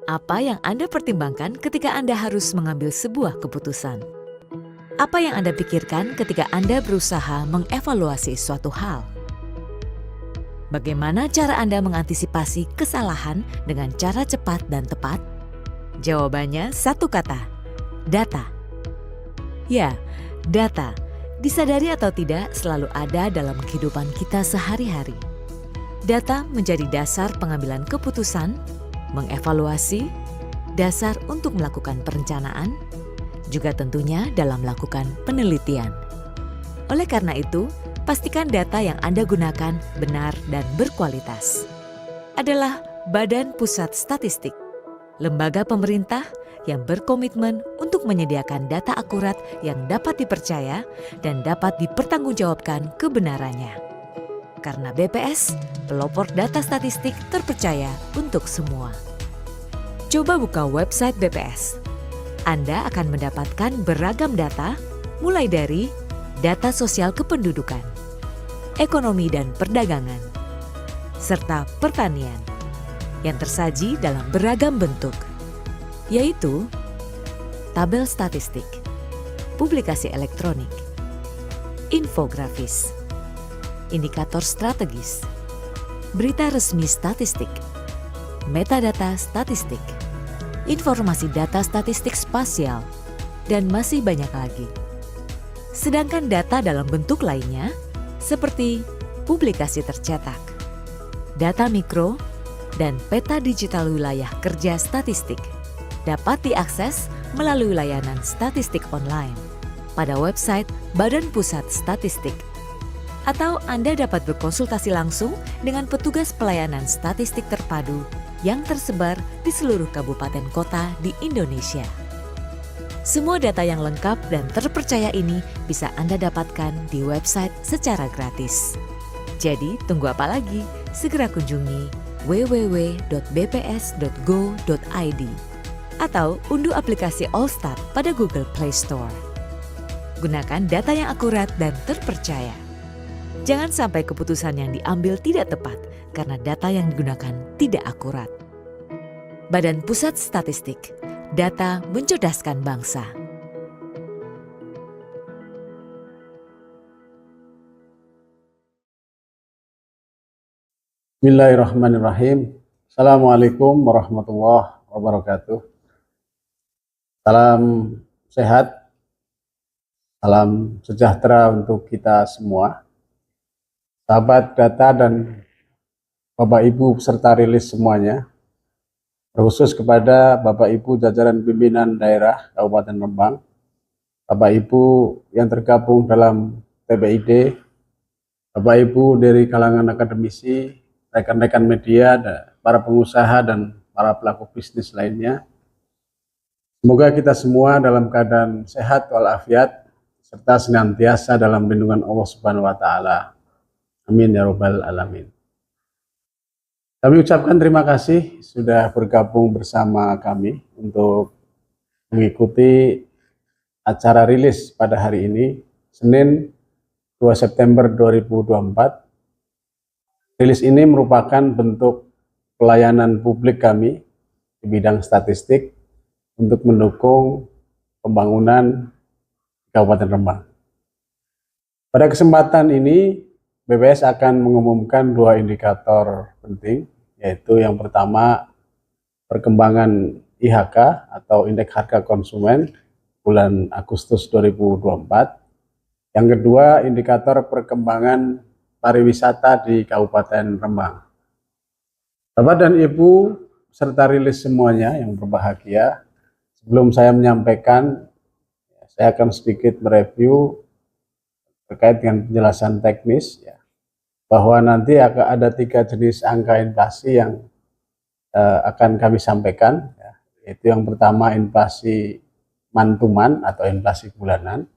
Apa yang Anda pertimbangkan ketika Anda harus mengambil sebuah keputusan? Apa yang Anda pikirkan ketika Anda berusaha mengevaluasi suatu hal? Bagaimana cara Anda mengantisipasi kesalahan dengan cara cepat dan tepat? Jawabannya satu kata, data. Ya, data, disadari atau tidak, selalu ada dalam kehidupan kita sehari-hari. Data menjadi dasar pengambilan keputusan, mengevaluasi, dasar untuk melakukan perencanaan, juga tentunya dalam melakukan penelitian. Oleh karena itu, pastikan data yang Anda gunakan benar dan berkualitas. Adalah Badan Pusat Statistik, lembaga pemerintah yang berkomitmen untuk menyediakan data akurat yang dapat dipercaya dan dapat dipertanggungjawabkan kebenarannya. Karena BPS, pelopor data statistik terpercaya untuk semua. Coba buka website BPS. Anda akan mendapatkan beragam data, mulai dari data sosial kependudukan, ekonomi dan perdagangan, serta pertanian, yang tersaji dalam beragam bentuk, yaitu tabel statistik, publikasi elektronik, infografis, indikator strategis, berita resmi statistik, metadata statistik, informasi data statistik spasial, dan masih banyak lagi. Sedangkan data dalam bentuk lainnya, seperti publikasi tercetak, data mikro, dan peta digital wilayah kerja statistik, dapat diakses melalui layanan statistik online pada website Badan Pusat Statistik. Atau Anda dapat berkonsultasi langsung dengan petugas pelayanan statistik terpadu yang tersebar di seluruh kabupaten kota di Indonesia. Semua data yang lengkap dan terpercaya ini bisa Anda dapatkan di website secara gratis. Jadi, tunggu apa lagi? Segera kunjungi www.bps.go.id atau unduh aplikasi Allstat pada Google Play Store. Gunakan data yang akurat dan terpercaya. Jangan sampai keputusan yang diambil tidak tepat karena data yang digunakan tidak akurat. Badan Pusat Statistik, data mencerdaskan bangsa. Bismillahirrahmanirrahim. Assalamualaikum warahmatullahi wabarakatuh. Salam sehat, salam sejahtera untuk kita semua. Sahabat data dan Bapak Ibu peserta rilis semuanya, terkhusus kepada Bapak Ibu jajaran pimpinan daerah Kabupaten Rembang, Bapak Ibu yang tergabung dalam TPID, Bapak Ibu dari kalangan akademisi, rekan-rekan media, para pengusaha dan para pelaku bisnis lainnya. Semoga kita semua dalam keadaan sehat walafiat serta senantiasa dalam lindungan Allah Subhanahu wa taala. Amin ya rabbal alamin. Kami ucapkan terima kasih sudah bergabung bersama kami untuk mengikuti acara rilis pada hari ini, Senin 2 September 2024. Rilis ini merupakan bentuk pelayanan publik kami di bidang statistik untuk mendukung pembangunan Kabupaten Rembang. Pada kesempatan ini, BPS akan mengumumkan dua indikator penting, yaitu yang pertama perkembangan IHK atau Indeks Harga Konsumen bulan Agustus 2024. Yang kedua, indikator perkembangan pariwisata di Kabupaten Rembang. Bapak dan Ibu serta rilis semuanya yang berbahagia, sebelum saya menyampaikan, saya akan sedikit mereview terkait dengan penjelasan teknis, ya, bahwa nanti akan ada 3 jenis angka inflasi yang akan kami sampaikan, ya, yaitu yang pertama inflasi mantuman atau inflasi bulanan.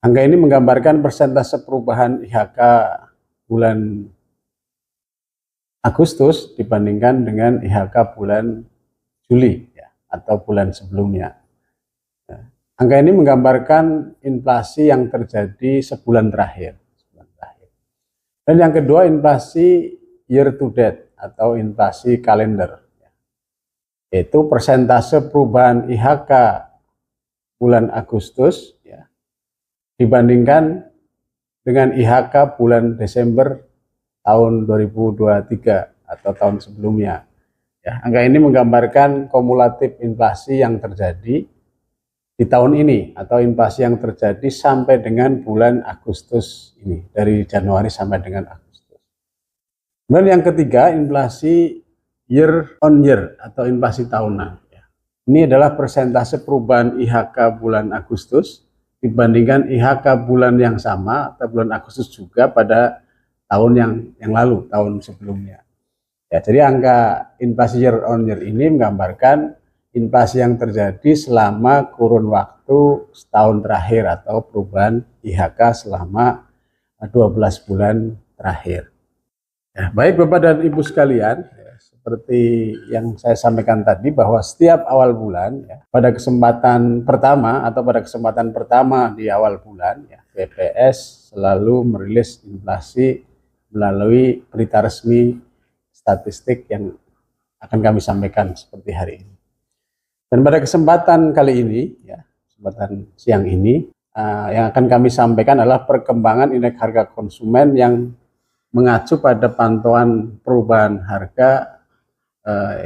Angka ini menggambarkan persentase perubahan IHK bulan Agustus dibandingkan dengan IHK bulan Juli, ya, atau bulan sebelumnya. Angka ini menggambarkan inflasi yang terjadi sebulan terakhir. Dan yang kedua, inflasi year to date atau inflasi kalender, yaitu persentase perubahan IHK bulan Agustus ya, dibandingkan dengan IHK bulan Desember tahun 2023 atau tahun sebelumnya. Ya, angka ini menggambarkan kumulatif inflasi yang terjadi di tahun ini atau inflasi yang terjadi sampai dengan bulan Agustus ini, dari Januari sampai dengan Agustus. Kemudian yang ketiga, inflasi year on year atau inflasi tahunan. Ini adalah persentase perubahan IHK bulan Agustus dibandingkan IHK bulan yang sama atau bulan Agustus juga pada tahun yang lalu, tahun sebelumnya. Ya, jadi angka inflasi year on year ini menggambarkan inflasi yang terjadi selama kurun waktu setahun terakhir atau perubahan IHK selama 12 bulan terakhir. Ya, baik Bapak dan Ibu sekalian, ya, seperti yang saya sampaikan tadi bahwa setiap awal bulan ya, pada kesempatan pertama di awal bulan ya, BPS selalu merilis inflasi melalui berita resmi statistik yang akan kami sampaikan seperti hari ini. Dan pada kesempatan kali ini, ya, kesempatan siang ini, yang akan kami sampaikan adalah perkembangan indeks harga konsumen yang mengacu pada pantauan perubahan harga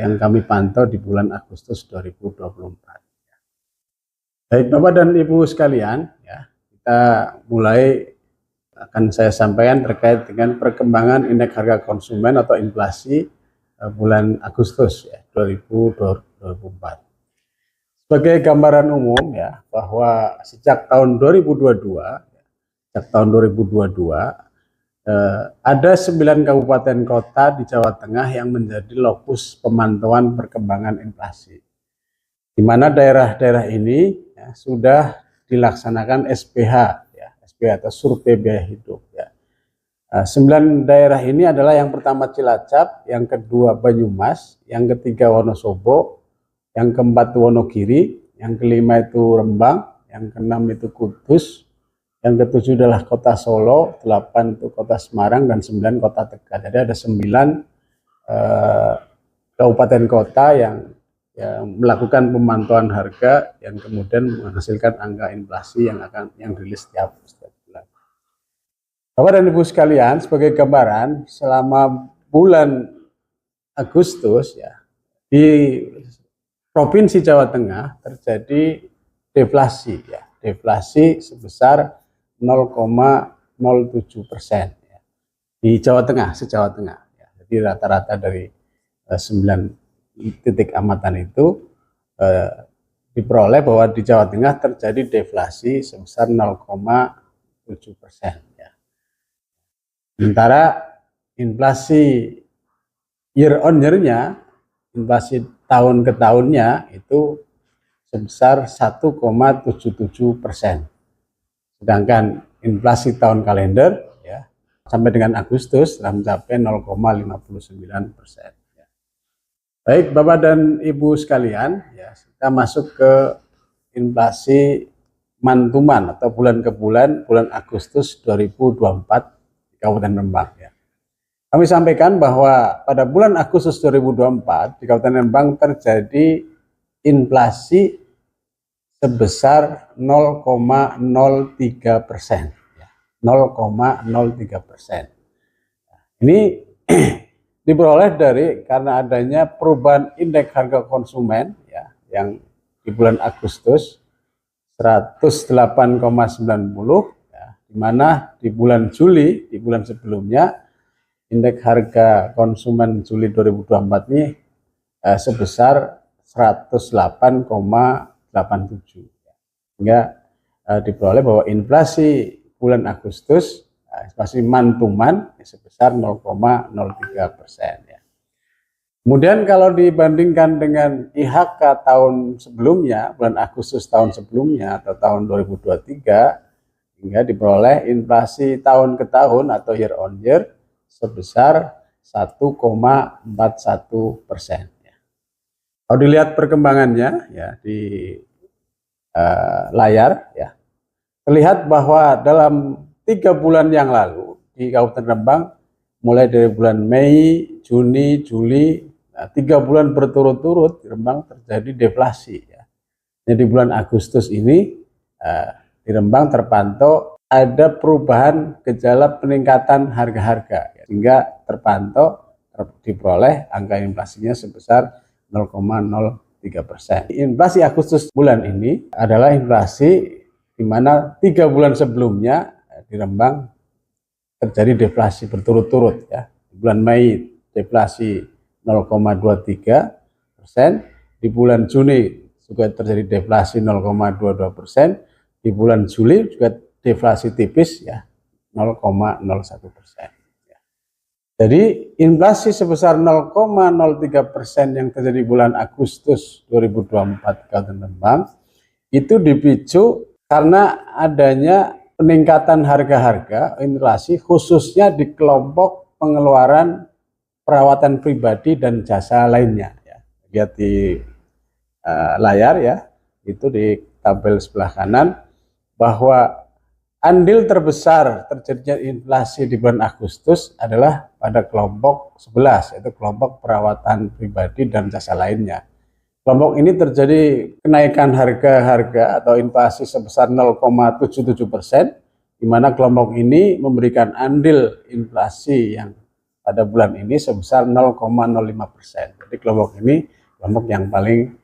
yang kami pantau di bulan Agustus 2024. Baik Bapak dan Ibu sekalian, ya, kita mulai akan saya sampaikan terkait dengan perkembangan indeks harga konsumen atau inflasi bulan Agustus ya, 2024. Sebagai gambaran umum ya, bahwa sejak tahun 2022 ada 9 kabupaten kota di Jawa Tengah yang menjadi lokus pemantauan perkembangan inflasi. Di mana daerah-daerah ini ya, sudah dilaksanakan SPH ya, SPH atau survei biaya hidup ya. 9 daerah ini adalah yang pertama Cilacap, yang kedua Banyumas, yang ketiga Wonosobo, yang keempat Wonogiri, yang kelima itu Rembang, yang keenam itu Kudus, yang ketujuh adalah kota Solo, 8 itu kota Semarang, dan 9 kota Tegal. Jadi ada 9 kabupaten kota yang melakukan pemantauan harga yang kemudian menghasilkan angka inflasi yang rilis setiap bulan. Bapak dan Ibu sekalian, sebagai gambaran, selama bulan Agustus ya, di Provinsi Jawa Tengah terjadi deflasi ya, deflasi sebesar 0,07% ya, di Jawa Tengah, se-Jawa Tengah ya. Jadi rata-rata dari 9 titik amatan itu diperoleh bahwa di Jawa Tengah terjadi deflasi sebesar 0,7% ya. Sementara inflasi year on year-nya, inflasi tahun ke tahunnya itu sebesar 1,77%. Sedangkan inflasi tahun kalender ya, sampai dengan Agustus telah mencapai 0,59%. Ya. Baik Bapak dan Ibu sekalian, ya, kita masuk ke inflasi month-to-month atau bulan ke bulan Agustus 2024 di Kabupaten Rembang. Ya. Kami sampaikan bahwa pada bulan Agustus 2024 di Kabupaten Rembang terjadi inflasi sebesar 0,03%. 0,03%. Ini diperoleh karena adanya perubahan indeks harga konsumen ya, yang di bulan Agustus 108,90 ya, di mana di bulan Juli, di bulan sebelumnya, indeks harga konsumen Juli 2024 ini sebesar 108,87, sehingga diperoleh bahwa inflasi bulan Agustus inflasi month to month sebesar 0,03% ya. Kemudian kalau dibandingkan dengan IHK tahun sebelumnya, bulan Agustus tahun sebelumnya atau tahun 2023, hingga diperoleh inflasi tahun ke tahun atau year on year sebesar 1,41%. Kalau dilihat perkembangannya ya, di layar ya, terlihat bahwa dalam 3 bulan yang lalu di Kabupaten Rembang, mulai dari bulan Mei, Juni, Juli, 3 bulan berturut-turut di Rembang terjadi deflasi ya. Jadi bulan Agustus ini di Rembang terpantau ada perubahan gejala peningkatan harga-harga, sehingga terpantau diperoleh angka inflasinya sebesar 0,03%. Inflasi Agustus bulan ini adalah inflasi di mana 3 bulan sebelumnya di Rembang terjadi deflasi berturut-turut ya. Di bulan Mei deflasi 0,23%, di bulan Juni juga terjadi deflasi 0,22%, di bulan Juli juga deflasi tipis ya 0,01%. Jadi inflasi sebesar 0,03% yang terjadi bulan Agustus 2024 di Kabupaten Rembang itu dipicu karena adanya peningkatan harga-harga inflasi khususnya di kelompok pengeluaran perawatan pribadi dan jasa lainnya ya. Lihat di layar ya, itu di tabel sebelah kanan bahwa andil terbesar terjadinya inflasi di bulan Agustus adalah pada kelompok 11, yaitu kelompok perawatan pribadi dan jasa lainnya. Kelompok ini terjadi kenaikan harga-harga atau inflasi sebesar 0,77%, di mana kelompok ini memberikan andil inflasi yang pada bulan ini sebesar 0,05%. Jadi kelompok ini kelompok yang paling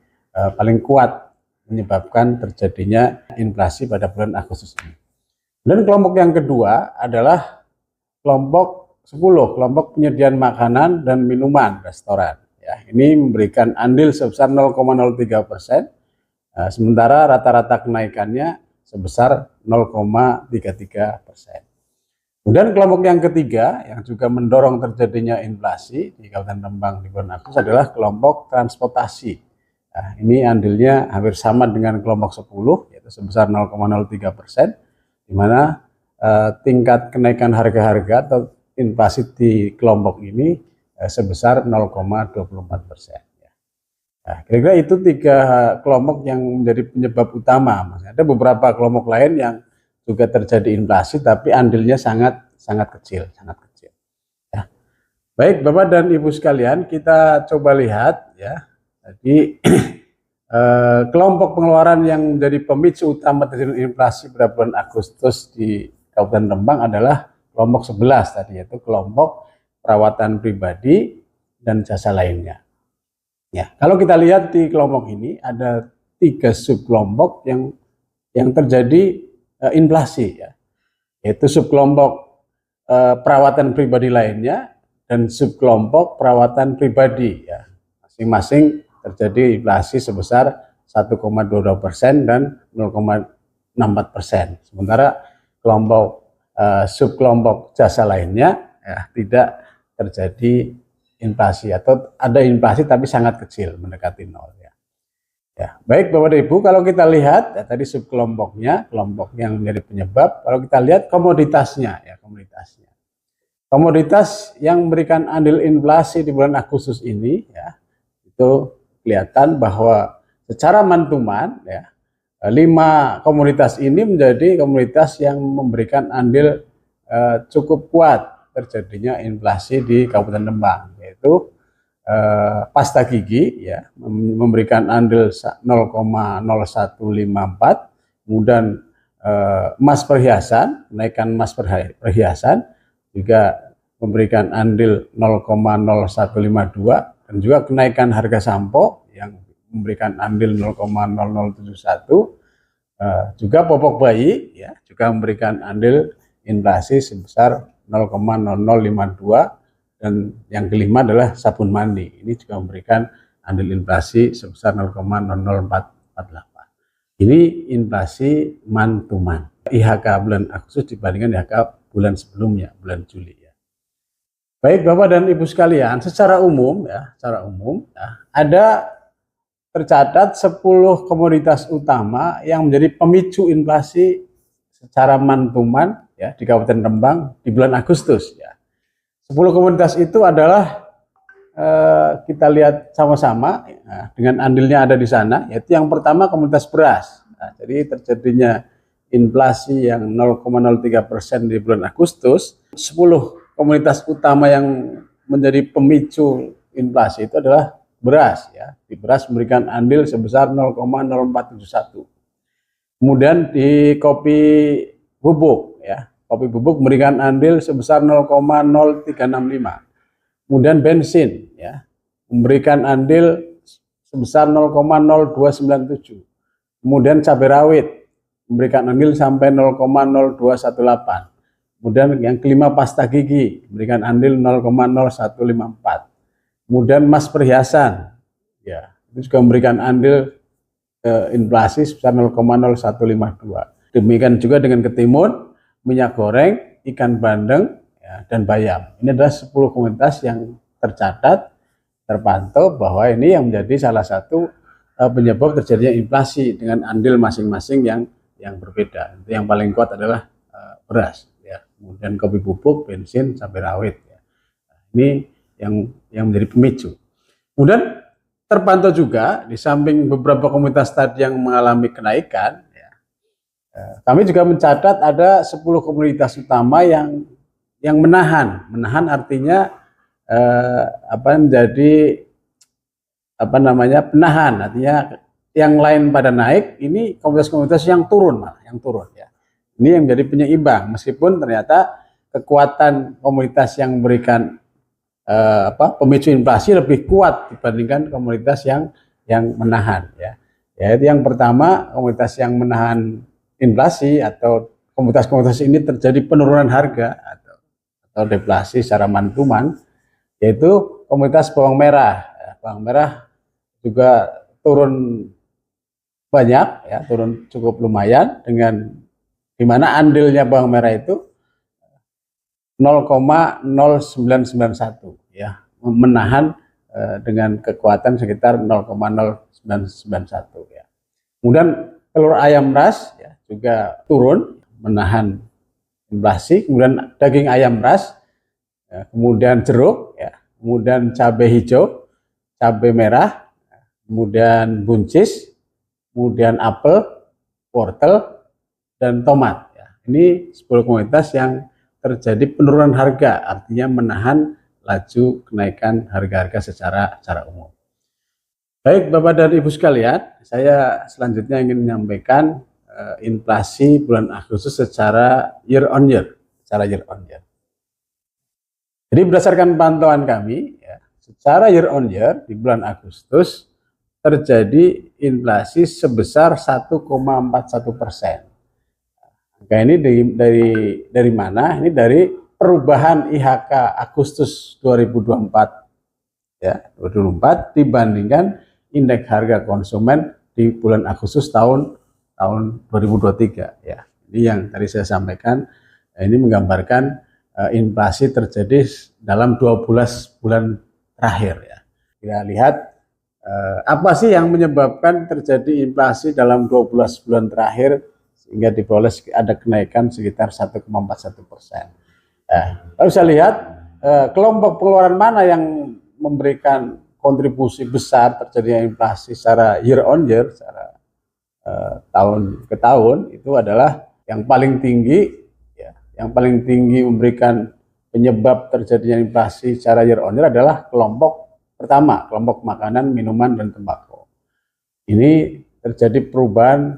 kuat menyebabkan terjadinya inflasi pada bulan Agustus ini. Dan kelompok yang kedua adalah kelompok 10, kelompok penyediaan makanan dan minuman restoran. Ya, ini memberikan andil sebesar 0,03%, sementara rata-rata kenaikannya sebesar 0,33%. Kemudian kelompok yang ketiga yang juga mendorong terjadinya inflasi di Kabupaten Rembang di bulan Agustus adalah kelompok transportasi. Nah, ini andilnya hampir sama dengan kelompok 10, yaitu sebesar 0,03%. di mana tingkat kenaikan harga-harga atau inflasi di kelompok ini sebesar 0,24%. Nah, kira-kira itu 3 kelompok yang menjadi penyebab utama. Ada beberapa kelompok lain yang juga terjadi inflasi, tapi andilnya sangat kecil, Ya. Baik, Bapak dan Ibu sekalian, kita coba lihat ya. Jadi kelompok pengeluaran yang menjadi pemicu utama terjadi inflasi pada bulan Agustus di Kabupaten Rembang adalah kelompok 11 tadi, yaitu kelompok perawatan pribadi dan jasa lainnya. Ya, kalau kita lihat di kelompok ini ada 3 subkelompok yang terjadi inflasi ya, yaitu subkelompok perawatan pribadi lainnya dan subkelompok perawatan pribadi ya. Masing-masing terjadi inflasi sebesar 1,22% dan 0,64%. Sementara subkelompok jasa lainnya ya, tidak terjadi inflasi atau ada inflasi tapi sangat kecil, mendekati 0 ya. Ya, baik Bapak dan Ibu, kalau kita lihat ya, tadi subkelompoknya, kelompok yang menjadi penyebab, kalau kita lihat komoditasnya ya, komoditas yang memberikan andil inflasi di bulan Agustus ini ya, itu kelihatan bahwa secara mantuman ya 5 komoditas ini menjadi komoditas yang memberikan andil cukup kuat terjadinya inflasi di Kabupaten Rembang, yaitu pasta gigi ya memberikan andil 0,0154, kemudian emas perhiasan, kenaikan emas perhiasan juga memberikan andil 0,0152, dan juga kenaikan harga sampo yang memberikan andil 0,0071, juga popok bayi ya juga memberikan andil inflasi sebesar 0,0052, dan yang kelima adalah sabun mandi, ini juga memberikan andil inflasi sebesar 0,00448. Ini inflasi man-to-man IHK bulan Agustus dibandingkan IHK bulan sebelumnya, bulan Juli. Baik Bapak dan Ibu sekalian, secara umum ada tercatat 10 komoditas utama yang menjadi pemicu inflasi secara man-to-man ya di Kabupaten Rembang di bulan Agustus ya. 10 komoditas itu adalah kita lihat sama-sama ya, dengan andilnya ada di sana, yaitu yang pertama komoditas beras. rata. Jadi terjadinya inflasi yang 0,03% di bulan Agustus, 10 komoditas utama yang menjadi pemicu inflasi itu adalah beras ya. Di beras memberikan andil sebesar 0,0471. Kemudian di kopi bubuk ya. Kopi bubuk memberikan andil sebesar 0,0365. Kemudian bensin ya memberikan andil sebesar 0,0297. Kemudian cabai rawit memberikan andil sampai 0,0218. Kemudian yang kelima pasta gigi memberikan andil 0,0154. Kemudian emas perhiasan ya itu juga memberikan andil inflasi sebesar 0,0152. Demikian juga dengan ketimun, minyak goreng, ikan bandeng ya, dan bayam. Ini adalah 10 komoditas yang tercatat, terpantau bahwa ini yang menjadi salah satu penyebab terjadinya inflasi dengan andil masing-masing yang berbeda. Yang paling kuat adalah beras, ya. Kemudian kopi bubuk, bensin, cabai rawit. Ya. Ini yang menjadi pemicu. Kemudian terpantau juga di samping beberapa komoditas tadi yang mengalami kenaikan, ya, kami juga mencatat ada 10 komoditas utama yang menahan. Menahan artinya menjadi penahan, artinya yang lain pada naik, ini komoditas-komoditas yang turun malah, yang turun ya. Ini yang menjadi penyeimbang meskipun ternyata kekuatan komoditas yang memberikan pemicu inflasi lebih kuat dibandingkan komoditas yang menahan ya. Yaitu yang pertama, komoditas yang menahan inflasi atau komoditas-komoditas ini terjadi penurunan harga atau deflasi secara man-to-man, yaitu komoditas bawang merah. Bawang merah juga turun banyak ya, turun cukup lumayan dengan di mana andilnya bawang merah itu 0,0991 ya, menahan dengan kekuatan sekitar 0,0991 ya. Kemudian telur ayam ras ya, juga turun menahan inflasi. Kemudian daging ayam ras, ya, kemudian jeruk ya, kemudian cabai hijau, cabai merah, kemudian buncis, kemudian apel, wortel, dan tomat ya. Ini 10 komoditas yang terjadi penurunan harga, artinya menahan laju kenaikan harga-harga secara umum. Baik Bapak dan Ibu sekalian, saya selanjutnya ingin menyampaikan inflasi bulan Agustus secara year on year. Jadi berdasarkan pantauan kami, ya, secara year on year di bulan Agustus terjadi inflasi sebesar 1,41%. Angka ini dari mana? Ini dari perubahan IHK Agustus 2024 ya, 2024 dibandingkan indeks harga konsumen di bulan Agustus tahun 2023 ya. Ini yang tadi saya sampaikan, ini menggambarkan inflasi terjadi dalam 12 bulan terakhir ya. Kita lihat apa sih yang menyebabkan terjadi inflasi dalam 12 bulan terakhir sehingga diperoleh ada kenaikan sekitar 1,41%. Lalu saya lihat kelompok pengeluaran mana yang memberikan kontribusi besar terjadinya inflasi secara year on year, secara tahun ke tahun, itu adalah yang paling tinggi, ya, yang paling tinggi memberikan penyebab terjadinya inflasi secara year on year adalah kelompok pertama, kelompok makanan, minuman, dan tembakau. Ini terjadi perubahan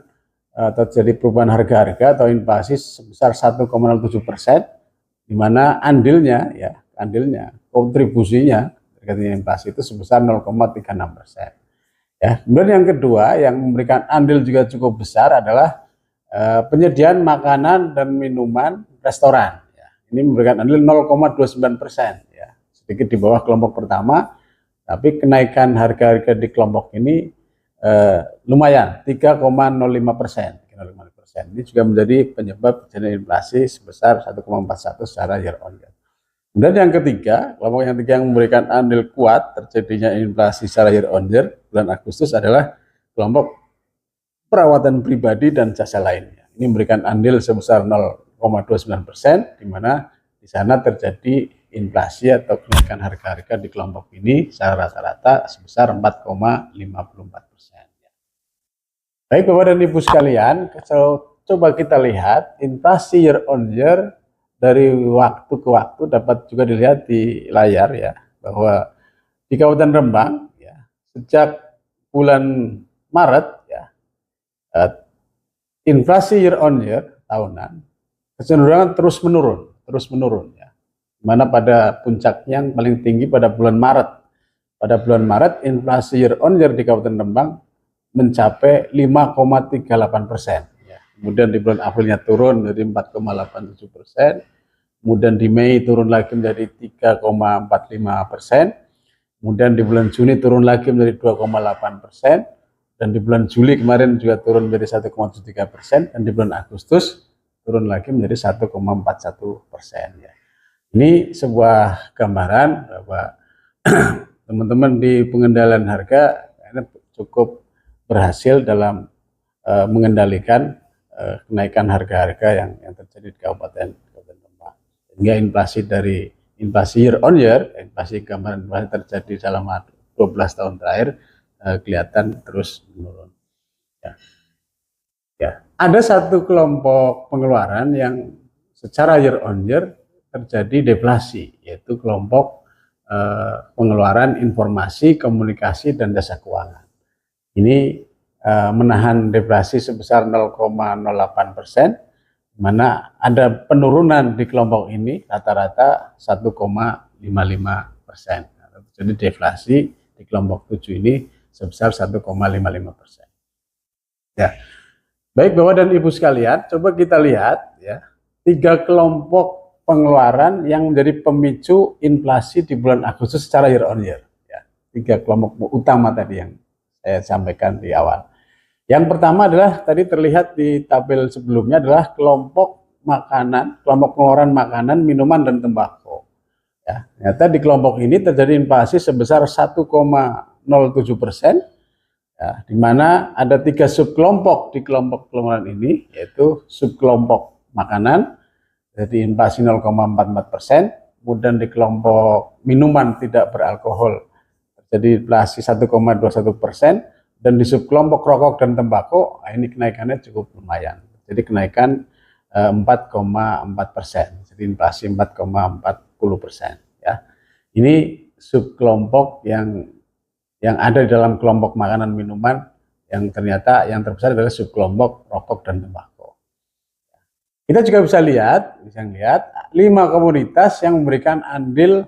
harga-harga atau inflasi sebesar 1,07%, di mana andilnya kontribusinya terkait inflasi itu sebesar 0,36%. Ya, kemudian yang kedua yang memberikan andil juga cukup besar adalah penyediaan makanan dan minuman restoran. Ya, ini memberikan andil 0,29%, ya, sedikit di bawah kelompok pertama, tapi kenaikan harga-harga di kelompok ini lumayan 3,05%. Ini juga menjadi penyebab terjadinya inflasi sebesar 1,41 secara year on year. Kemudian yang ketiga, kelompok yang ketiga yang memberikan andil kuat terjadinya inflasi secara year on year bulan Agustus adalah kelompok perawatan pribadi dan jasa lainnya. Ini memberikan andil sebesar 0,29%, di mana di sana terjadi inflasi atau kenaikan harga-harga di kelompok ini secara rata-rata sebesar 4,54%. Baik Bapak dan Ibu sekalian, coba kita lihat inflasi year on year dari waktu ke waktu dapat juga dilihat di layar ya, bahwa di Kabupaten Rembang ya, sejak bulan Maret ya, inflasi year on year tahunan kecenderungan terus menurun ya. Mana pada puncaknya yang paling tinggi pada bulan Maret. Pada bulan Maret inflasi year on year di Kabupaten Rembang mencapai 5,38%. Ya. Kemudian di bulan Aprilnya turun menjadi 4,87%. Kemudian di Mei turun lagi menjadi 3,45%. Kemudian di bulan Juni turun lagi menjadi 2,8%. Dan di bulan Juli kemarin juga turun menjadi 1,73%. Dan di bulan Agustus turun lagi menjadi 1,41%. Ya. Ini sebuah gambaran bahwa teman-teman di pengendalian harga ini cukup berhasil dalam mengendalikan kenaikan harga-harga yang terjadi di Kabupaten Rembang. Sehingga inflasi year on year, inflasi gambaran inflasi terjadi dalam 12 tahun terakhir kelihatan terus menurun. Ya. Ada satu kelompok pengeluaran yang secara year on year terjadi deflasi, yaitu kelompok pengeluaran informasi, komunikasi, dan jasa keuangan. Ini menahan deflasi sebesar 0,08%, mana ada penurunan di kelompok ini rata-rata 1,55%. Jadi deflasi di kelompok 7 ini sebesar 1,55%. Ya, baik Bapak dan Ibu sekalian, coba kita lihat ya 3 kelompok pengeluaran yang menjadi pemicu inflasi di bulan Agustus secara year on year. Ya, 3 kelompok utama tadi yang saya sampaikan di awal. Yang pertama adalah tadi terlihat di tabel sebelumnya adalah kelompok makanan, kelompok pengeluaran makanan, minuman, dan tembakau. Ya, ternyata di kelompok ini terjadi inflasi sebesar 1,07%, ya, di mana ada 3 subkelompok di kelompok pengeluaran ini, yaitu subkelompok makanan, jadi inflasi 0,44%, kemudian di kelompok minuman tidak beralkohol terjadi inflasi 1,21%, dan di subkelompok rokok dan tembakau ini kenaikannya cukup lumayan. Jadi kenaikan 4,4%, jadi inflasi 4,40%. Ya, ini subkelompok yang ada di dalam kelompok makanan minuman yang ternyata yang terbesar adalah subkelompok rokok dan tembakau. Kita juga bisa lihat 5 komoditas yang memberikan andil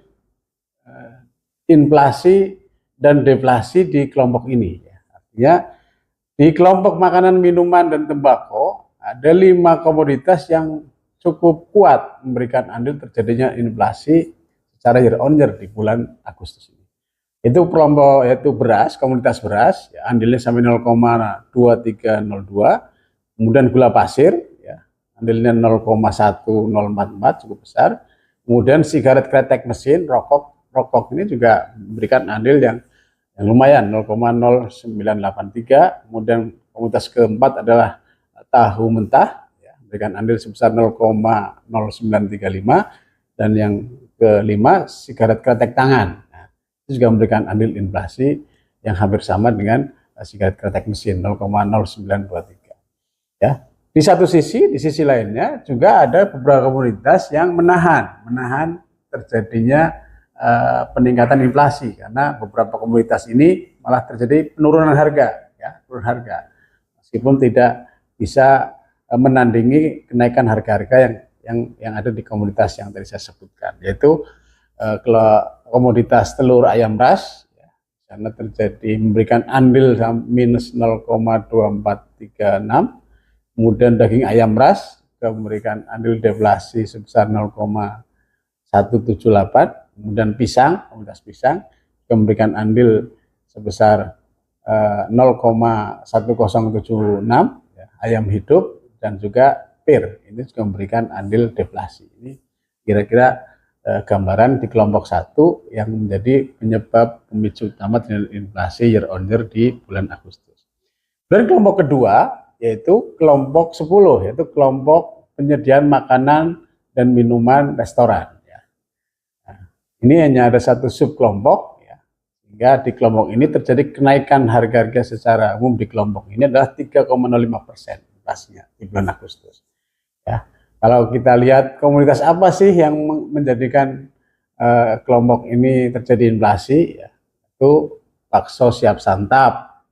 inflasi dan deflasi di kelompok ini. Artinya di kelompok makanan, minuman, dan tembakau ada 5 komoditas yang cukup kuat memberikan andil terjadinya inflasi secara year on year di bulan Agustus ini. Itu kelompok yaitu beras, komoditas beras, ya, andilnya sampai 0,2302, kemudian gula pasir, andilnya 0,1044 cukup besar. Kemudian sigaret kretek mesin, rokok ini juga memberikan andil yang lumayan 0,0983. Kemudian komoditas keempat adalah tahu mentah, ya, memberikan andil sebesar 0,0935, dan yang kelima sigaret kretek tangan. Nah, itu juga memberikan andil inflasi yang hampir sama dengan sigaret kretek mesin 0,0923. Ya. Di satu sisi, di sisi lainnya juga ada beberapa komoditas yang menahan terjadinya peningkatan inflasi, karena beberapa komoditas ini malah terjadi penurunan harga, ya, penurunan harga, meskipun tidak bisa menandingi kenaikan harga-harga yang ada di komoditas yang tadi saya sebutkan, yaitu komoditas telur ayam ras, ya, karena terjadi memberikan andil minus 0,2436. Kemudian daging ayam ras juga memberikan andil deflasi sebesar 0,178. Kemudian komoditas pisang juga memberikan andil sebesar 0,1076. Ya, ayam hidup dan juga pir ini juga memberikan andil deflasi. Ini kira-kira gambaran di kelompok 1 yang menjadi penyebab pemicu utama inflasi year on year di bulan Agustus. Dan kelompok kedua yaitu kelompok 10, yaitu kelompok penyediaan makanan dan minuman restoran. Ya. Nah, ini hanya ada satu subkelompok, ya, Sehingga di kelompok ini terjadi kenaikan harga-harga secara umum di kelompok ini adalah 3,05% inflasinya di bulan Agustus. Ya, kalau kita lihat komoditas apa sih yang menjadikan kelompok ini terjadi inflasi, ya, itu bakso siap santap.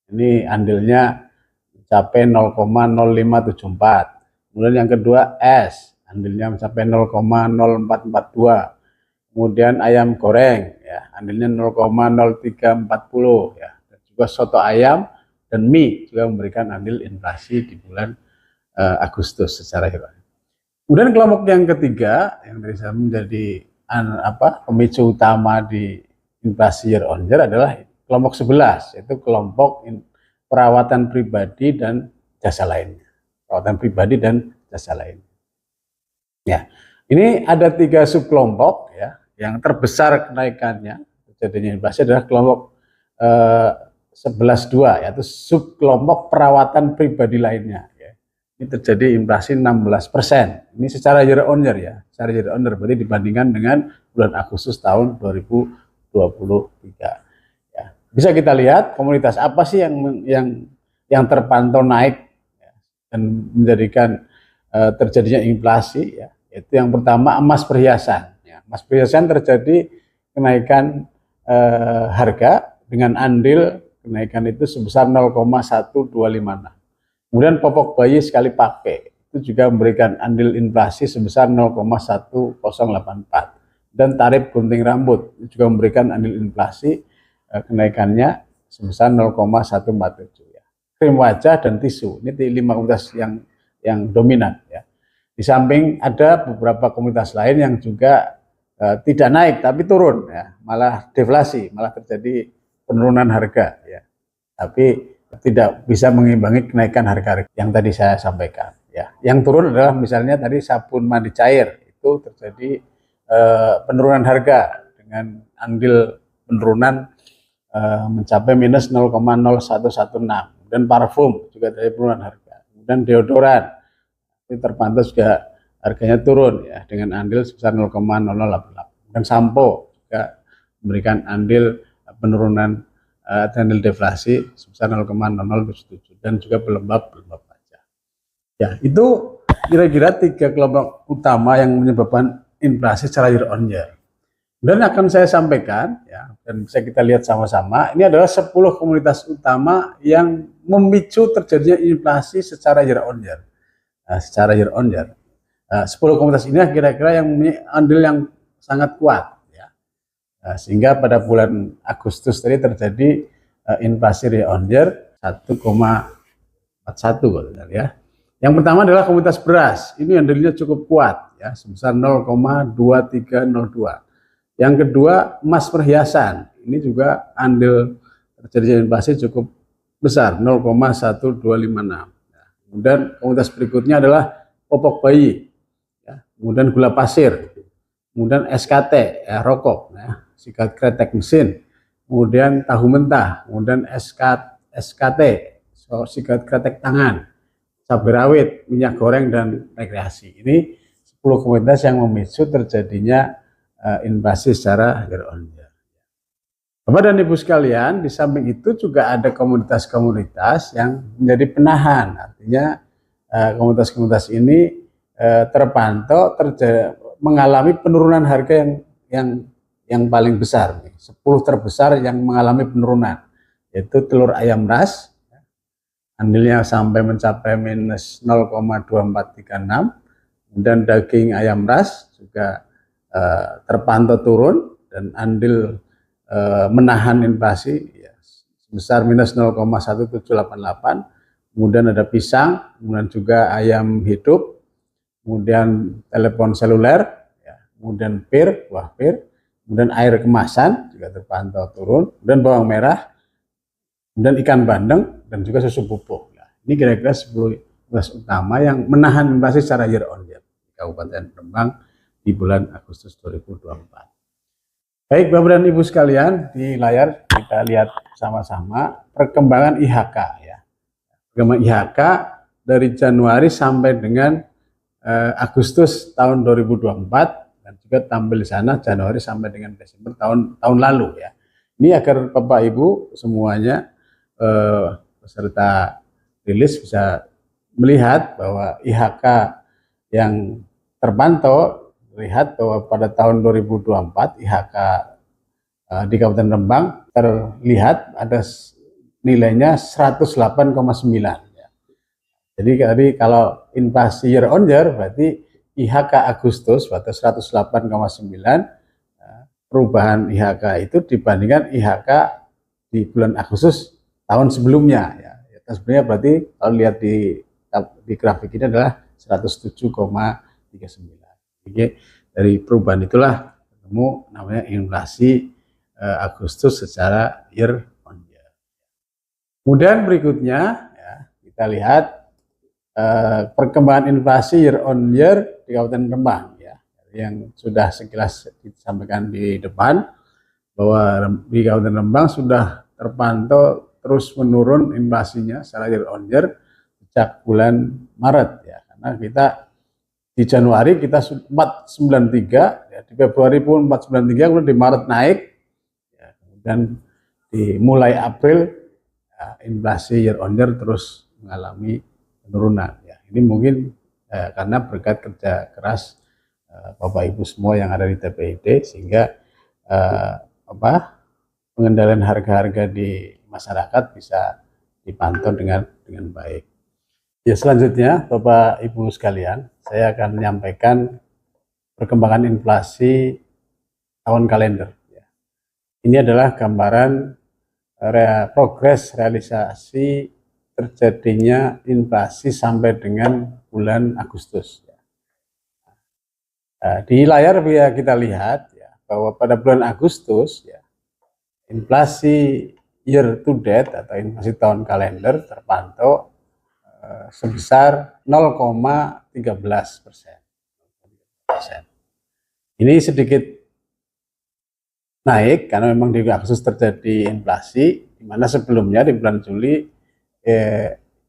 Ini andilnya mencapai 0,0574. Kemudian yang kedua es, andilnya mencapai 0,0442. Kemudian ayam goreng, ya, andilnya 0,0340, ya. Dan juga soto ayam dan mie juga memberikan andil inflasi di bulan Agustus secara harian. Kemudian kelompok yang ketiga yang bisa menjadi pemicu utama di inflasi year on year adalah kelompok 11, yaitu kelompok perawatan pribadi dan jasa lainnya. Perawatan pribadi dan jasa lainnya. Ya, ini ada 3 subkelompok, ya, yang terbesar kenaikannya terjadinya inflasi adalah kelompok 11.2, yaitu subkelompok perawatan pribadi lainnya. Ya. Ini terjadi inflasi 16%. Ini secara year on year, ya, secara year on year berarti dibandingkan dengan bulan Agustus tahun 2023. Ya. Bisa kita lihat komoditas apa sih yang terpantau naik, ya, dan menjadikan terjadinya inflasi, ya. Itu yang pertama emas perhiasan. Ya. Emas perhiasan terjadi kenaikan harga dengan andil kenaikan itu sebesar 0,1256. Kemudian popok bayi sekali pakai itu juga memberikan andil inflasi sebesar 0,1084. Dan tarif gunting rambut itu juga memberikan andil inflasi kenaikannya sebesar 0,147. Ya. Krim wajah dan tisu ini 5 komoditas yang dominan. Ya. Di samping ada beberapa komoditas lain yang juga tidak naik tapi turun, ya, malah deflasi, malah terjadi penurunan harga, ya. Tapi tidak bisa mengimbangi kenaikan harga yang tadi saya sampaikan. Ya. Yang turun adalah misalnya tadi sabun mandi cair itu terjadi penurunan harga dengan andil penurunan mencapai minus 0,0116. Dan parfum juga dari penurunan harga. Kemudian deodoran ini terpantau juga harganya turun, ya, dengan andil sebesar 0,0088. Dan sampo juga memberikan andil penurunan andil deflasi sebesar 0,0077 dan juga pelembab wajah. Ya, itu kira-kira 3 kelompok utama yang menyebabkan inflasi secara year on year. Dan akan saya sampaikan, ya, dan bisa kita lihat sama-sama, ini adalah 10 komoditas utama yang memicu terjadinya inflasi secara year on year. Secara year on year. 10 komoditas ini kira-kira yang mempunyai andil yang sangat kuat, ya. Sehingga pada bulan Agustus tadi terjadi inflasi year on year 1,41, ya. Yang pertama adalah komoditas beras. Ini andilnya cukup kuat, ya, sebesar 0,2302. Yang kedua emas perhiasan. Ini juga andil terjadinya inflasi cukup besar, 0,1256. Kemudian komoditas berikutnya adalah popok bayi, ya. Kemudian gula pasir, kemudian SKT, ya, rokok, ya, sikat kretek mesin, kemudian tahu mentah, kemudian SKT, sikat kretek tangan, cabai rawit, minyak goreng, dan rekreasi. Ini 10 komoditas yang memicu terjadinya inflasi secara year on year. Bapak dan Ibu sekalian, di samping itu juga ada komoditas-komoditas yang menjadi penahan. Artinya komoditas-komoditas ini terpantau mengalami penurunan harga yang paling besar. 10 terbesar yang mengalami penurunan, yaitu telur ayam ras, andilnya sampai mencapai minus 0,2436. Kemudian daging ayam ras juga terpantau turun dan andil menahan inflasi, ya, sebesar minus 0,1788. Kemudian ada pisang, kemudian juga ayam hidup, kemudian telepon seluler, ya, kemudian buah pir, kemudian air kemasan juga terpantau turun, kemudian bawang merah, kemudian ikan bandeng, dan juga susu bubuk. Nah, ini kira-kira 10 utama yang menahan inflasi secara year on year di Kabupaten Rembang di bulan Agustus 2024. Baik Bapak dan Ibu sekalian, di layar kita lihat sama-sama perkembangan IHK, ya. Perkembangan IHK dari Januari sampai dengan Agustus tahun 2024, dan juga tampil di sana Januari sampai dengan Desember tahun lalu, ya. Ini agar Bapak Ibu semuanya peserta rilis bisa melihat bahwa IHK yang terpantau, lihat bahwa pada tahun 2024 IHK di Kabupaten Rembang terlihat ada nilainya 108,9. Jadi tadi kalau inflasi year on year berarti IHK Agustus pada 108,9, perubahan IHK itu dibandingkan IHK di bulan Agustus tahun sebelumnya ya. Sebenarnya berarti kalau lihat di grafik ini adalah 107,39. Jadi dari perubahan itulah ketemu namanya inflasi Agustus secara year on year. Kemudian berikutnya ya, kita lihat perkembangan inflasi year on year di Kabupaten Rembang ya, yang sudah sekilas disampaikan di depan bahwa di Kabupaten Rembang sudah terpantau terus menurun inflasinya secara year on year sejak bulan Maret ya, karena kita di Januari kita 493 ya, di Februari pun 493, kemudian di Maret naik ya, kemudian di mulai April ya, inflasi year on year terus mengalami penurunan ya. Ini mungkin karena berkat kerja keras Bapak Ibu semua yang ada di TPID, sehingga pengendalian harga-harga di masyarakat bisa dipantau dengan baik. Ya, selanjutnya Bapak Ibu sekalian, saya akan menyampaikan perkembangan inflasi tahun kalender ya. Ini adalah gambaran progres realisasi terjadinya inflasi sampai dengan bulan Agustus. Di layar kita lihat ya, bahwa pada bulan Agustus ya, inflasi year to date atau inflasi tahun kalender terpantau sebesar 0,13%. Ini sedikit naik karena memang di Agustus terjadi inflasi, di mana sebelumnya di bulan Juli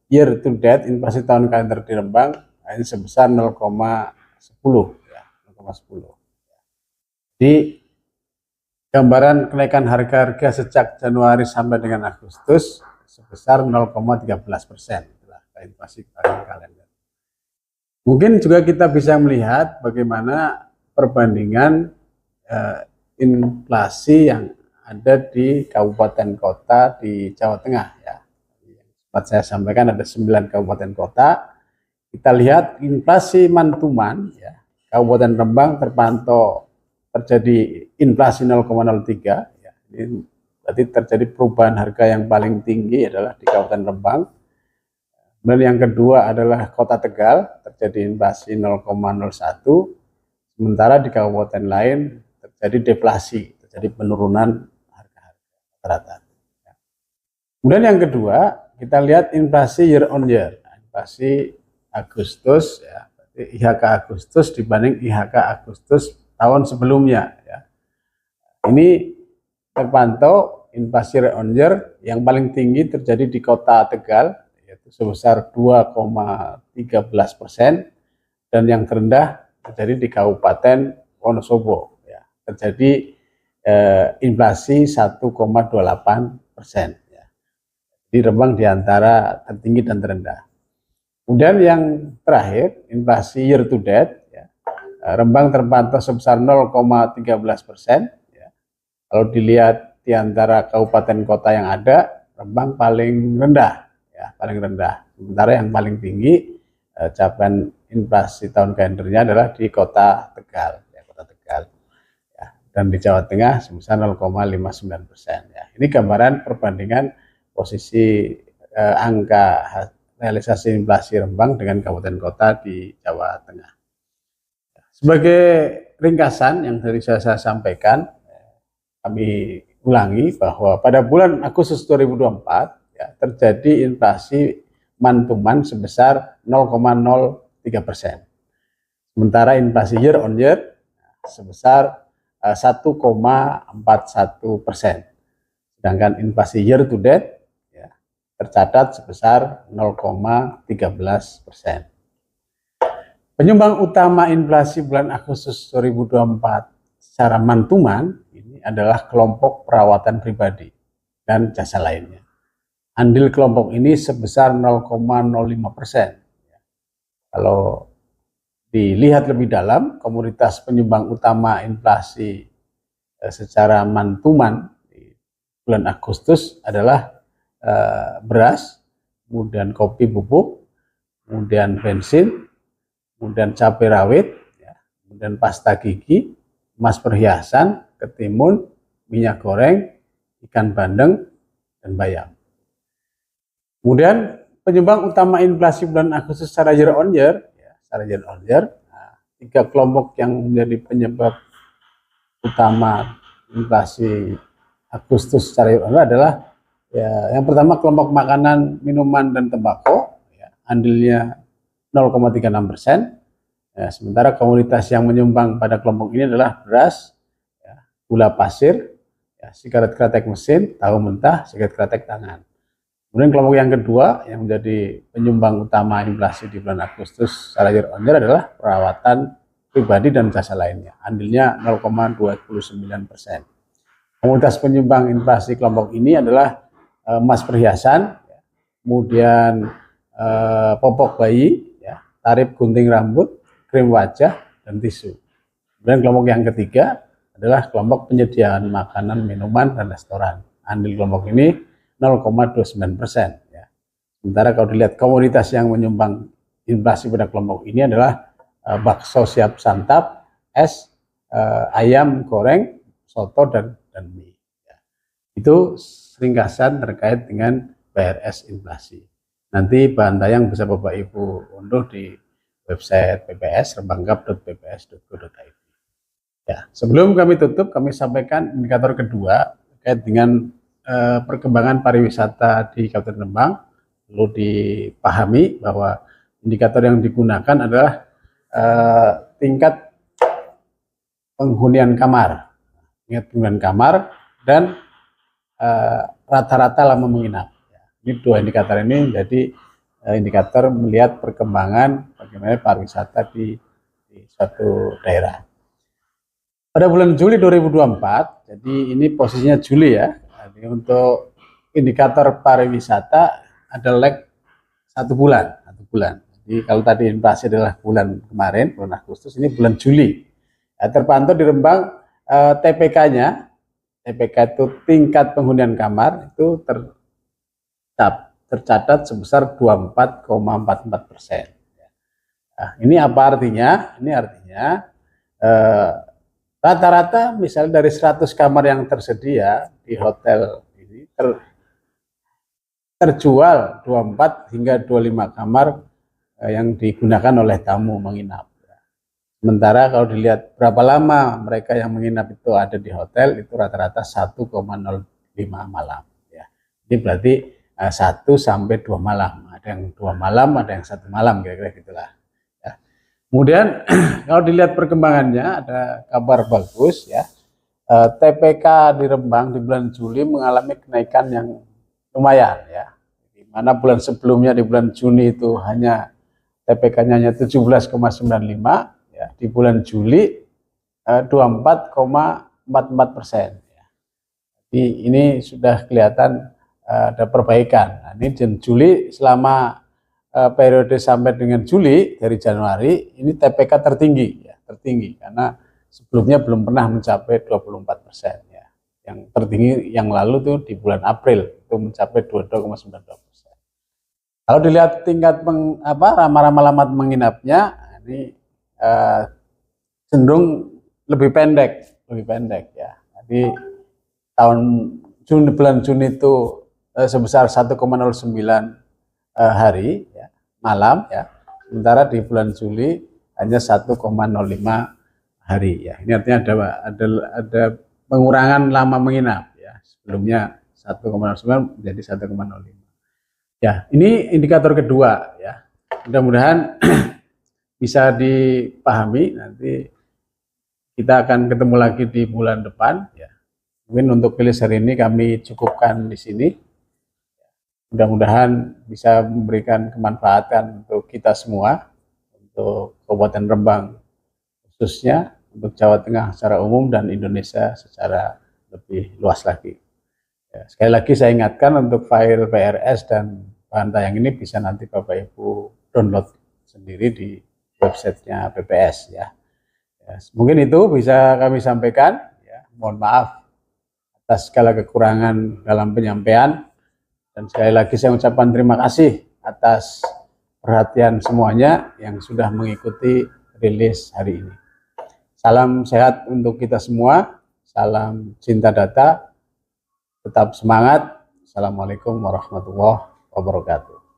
year to date inflasi tahun kalender di Rembang ini sebesar 0,10 ya, 0,10. Di gambaran kenaikan harga-harga sejak Januari sampai dengan Agustus sebesar 0,13% inflasi tahun kalender. Mungkin juga kita bisa melihat bagaimana perbandingan inflasi yang ada di kabupaten kota di Jawa Tengah ya. Sempat saya sampaikan ada 9 kabupaten kota. Kita lihat inflasi mantuman ya, Kabupaten Rembang terpantau terjadi inflasi 0,03 ya. Ini berarti terjadi perubahan harga yang paling tinggi adalah di Kabupaten Rembang. Dan yang kedua adalah Kota Tegal, terjadi inflasi 0,01, sementara di kabupaten lain terjadi deflasi, terjadi penurunan harga-harga rata-rata. Kemudian yang kedua, kita lihat inflasi year on year, inflasi Agustus ya, IHK Agustus dibanding IHK Agustus tahun sebelumnya ya. Ini terpantau inflasi year on year yang paling tinggi terjadi di Kota Tegal yaitu sebesar 2,13%, dan yang terendah terjadi di Kabupaten Wonosobo ya, terjadi inflasi 1,28%. Di Rembang di antara tertinggi dan terendah. Kemudian yang terakhir, inflasi year to date, ya, Rembang terpantau sebesar 0,13%. Ya. Kalau dilihat di antara kabupaten kota yang ada, Rembang paling rendah, ya, paling rendah. Sementara yang paling tinggi capaian inflasi tahun kalendernya adalah di Kota Tegal, ya, Kota Tegal. Ya. Dan di Jawa Tengah sebesar 0,59%. Ya. Ini gambaran perbandingan posisi angka realisasi inflasi Rembang dengan kabupaten kota di Jawa Tengah. Sebagai ringkasan yang tadi saya sampaikan, kami ulangi bahwa pada bulan Agustus 2024 ya, terjadi inflasi mantuman sebesar 0,03%. Sementara inflasi year on year sebesar 1,41%. Sedangkan inflasi year to date tercatat sebesar 0,13%. Penyumbang utama inflasi bulan Agustus 2024 secara mantuman ini ini adalah kelompok perawatan pribadi dan jasa lainnya. Andil kelompok ini sebesar 0,05%. Kalau dilihat lebih dalam, komoditas penyumbang utama inflasi secara mantuman di bulan Agustus adalah beras, kemudian kopi bubuk, kemudian bensin, kemudian cabai rawit, kemudian pasta gigi, emas perhiasan, ketimun, minyak goreng, ikan bandeng, dan bayam. Kemudian penyumbang utama inflasi bulan Agustus secara year on year, tiga kelompok yang menjadi penyebab utama inflasi Agustus secara year on year adalah yang pertama kelompok makanan, minuman, dan tembakau, andilnya 0,36%. Sementara komoditas yang menyumbang pada kelompok ini adalah beras, gula pasir, sigaret kretek mesin, tahu mentah, sigaret kretek tangan. Kemudian kelompok yang kedua yang menjadi penyumbang utama inflasi di bulan Agustus secara year on year adalah perawatan pribadi dan jasa lainnya. Andilnya 0,29%. Komoditas penyumbang inflasi kelompok ini adalah emas perhiasan, kemudian popok bayi, tarif gunting rambut, krim wajah, dan tisu. Kemudian kelompok yang ketiga adalah kelompok penyediaan makanan, minuman, dan restoran. Andil kelompok ini 0,29%. Sementara kalau dilihat komoditas yang menyumbang inflasi pada kelompok ini adalah bakso siap santap, es, ayam goreng, soto, dan mie. Itu ringkasan terkait dengan BRS inflasi. Nanti bahan tayang bisa Bapak Ibu unduh di website BPS rembangkap.bps.go.id. Sebelum kami tutup, kami sampaikan indikator kedua terkait dengan perkembangan pariwisata di Kabupaten Rembang. Perlu dipahami bahwa indikator yang digunakan adalah tingkat penghunian kamar, dan rata-rata lama menginap. Ini dua indikator ini menjadi indikator melihat perkembangan bagaimana pariwisata di suatu daerah. Pada bulan Juli 2024, jadi ini posisinya Juli ya. Jadi untuk indikator pariwisata ada lag 1 bulan. Jadi kalau tadi inflasi adalah bulan kemarin, bulan Agustus, ini bulan Juli. Terpantau di Rembang TPK-nya, TPK itu tingkat penghunian kamar itu tercatat sebesar 24,44%. Nah, ini apa artinya? Ini artinya rata-rata misalnya dari 100 kamar yang tersedia di hotel ini terjual 24 hingga 25 kamar yang digunakan oleh tamu menginap. Sementara kalau dilihat berapa lama mereka yang menginap itu ada di hotel, itu rata-rata 1,05 malam. Ini berarti 1 sampai 2 malam. Ada yang 2 malam, ada yang 1 malam, kira-kira gitulah. Kemudian kalau dilihat perkembangannya ada kabar bagus ya. TPK di Rembang di bulan Juli mengalami kenaikan yang lumayan ya. Di mana bulan sebelumnya di bulan Juni itu hanya TPK-nya hanya 17,95 ya. Di bulan Juli 24,44%. Jadi ini sudah kelihatan ada perbaikan. Nah, ini Juli selama periode sampai dengan Juli dari Januari ini TPK tertinggi ya, tertinggi karena sebelumnya belum pernah mencapai 24% ya. Yang tertinggi yang lalu tuh di bulan April itu mencapai 22,92%. Kalau dilihat tingkat ramah-ramah menginapnya ini cenderung lebih pendek ya. Jadi bulan Juni itu sebesar 1,09 hari ya, malam ya. Sementara di bulan Juli hanya 1,05 hari ya. Ini artinya ada pengurangan lama menginap ya. Sebelumnya 1,09 menjadi 1,05. Ya, ini indikator kedua ya. Mudah-mudahan bisa dipahami. Nanti kita akan ketemu lagi di bulan depan ya. Mungkin untuk rilis hari ini kami cukupkan di sini. Mudah-mudahan bisa memberikan kemanfaatan untuk kita semua, untuk Kabupaten Rembang khususnya, untuk Jawa Tengah secara umum dan Indonesia secara lebih luas lagi. Ya, sekali lagi saya ingatkan untuk file PRS dan bahan tayang ini bisa nanti Bapak Ibu download sendiri di websitenya BPS ya. Ya, mungkin itu bisa kami sampaikan. Ya, mohon maaf atas segala kekurangan dalam penyampaian, dan sekali lagi saya ucapkan terima kasih atas perhatian semuanya yang sudah mengikuti rilis hari ini. Salam sehat untuk kita semua, salam cinta data, tetap semangat. Assalamualaikum warahmatullahi wabarakatuh.